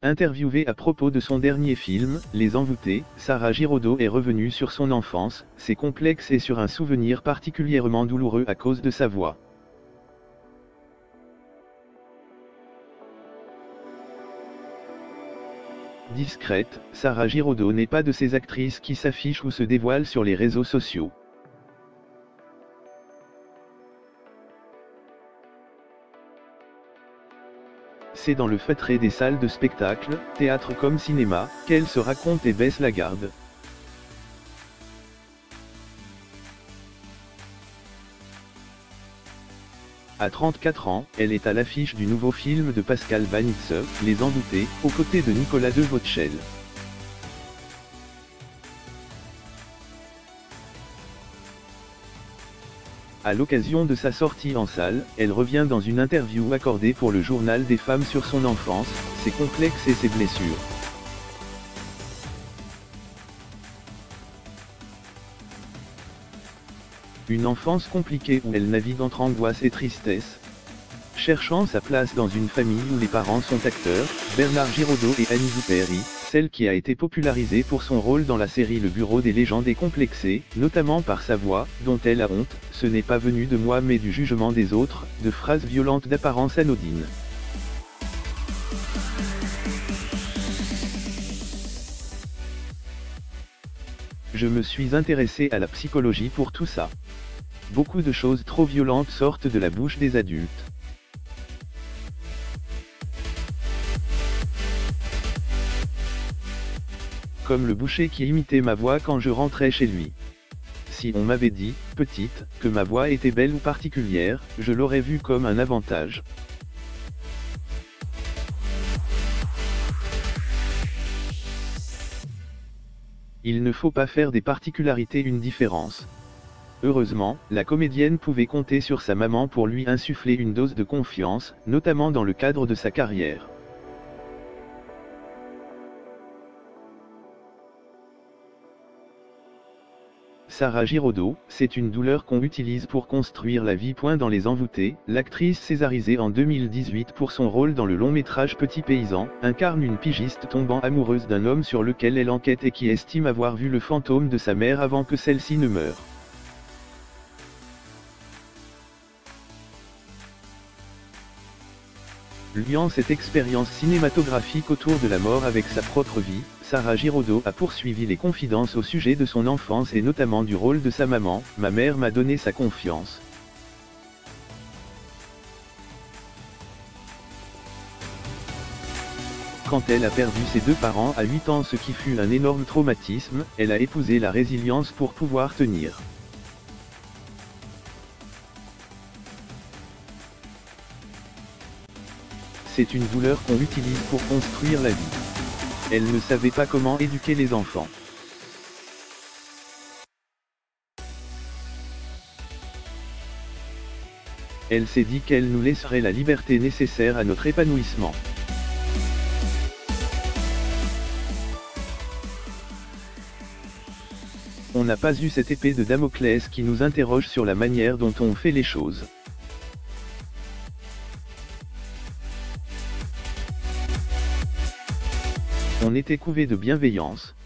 Interviewée à propos de son dernier film, Les Envoûtés, Sarah Giraudot est revenue sur son enfance, ses complexes et sur un souvenir particulièrement douloureux à cause de sa voix. Discrète, Sarah Giraudot n'est pas de ces actrices qui s'affichent ou se dévoilent sur les réseaux sociaux. C'est dans le feutré des salles de spectacle, théâtre comme cinéma, qu'elle se raconte et baisse la garde. À 34 ans, elle est à l'affiche du nouveau film de Pascal Vanitze, Les Envoûtés, aux côtés de Nicolas De Vauchel. À l'occasion de sa sortie en salle, elle revient dans une interview accordée pour le Journal des femmes sur son enfance, ses complexes et ses blessures. Une enfance compliquée où elle navigue entre angoisse et tristesse. Cherchant sa place dans une famille où les parents sont acteurs, Bernard Giraudot et Annie Zouperi, celle qui a été popularisée pour son rôle dans la série Le Bureau des légendes est complexée, notamment par sa voix, dont elle a honte, ce n'est pas venu de moi mais du jugement des autres, de phrases violentes d'apparence anodine. Je me suis intéressé à la psychologie pour tout ça. Beaucoup de choses trop violentes sortent de la bouche des adultes. Comme le boucher qui imitait ma voix quand je rentrais chez lui. Si on m'avait dit, petite, que ma voix était belle ou particulière, je l'aurais vu comme un avantage. Il ne faut pas faire des particularités une différence. Heureusement, la comédienne pouvait compter sur sa maman pour lui insuffler une dose de confiance, notamment dans le cadre de sa carrière. Sarah Giraudot, c'est une douleur qu'on utilise pour construire la vie. Dans Les Envoûtés, l'actrice césarisée en 2018 pour son rôle dans le long-métrage Petit Paysan, incarne une pigiste tombant amoureuse d'un homme sur lequel elle enquête et qui estime avoir vu le fantôme de sa mère avant que celle-ci ne meure. Liant cette expérience cinématographique autour de la mort avec sa propre vie, Sarah Giraudot a poursuivi les confidences au sujet de son enfance et notamment du rôle de sa maman. Ma mère m'a donné sa confiance. Quand elle a perdu ses deux parents à 8 ans, ce qui fut un énorme traumatisme, elle a épousé la résilience pour pouvoir tenir. C'est une douleur qu'on utilise pour construire la vie. Elle ne savait pas comment éduquer les enfants. Elle s'est dit qu'elle nous laisserait la liberté nécessaire à notre épanouissement. On n'a pas eu cette épée de Damoclès qui nous interroge sur la manière dont on fait les choses. On était couvé de bienveillance.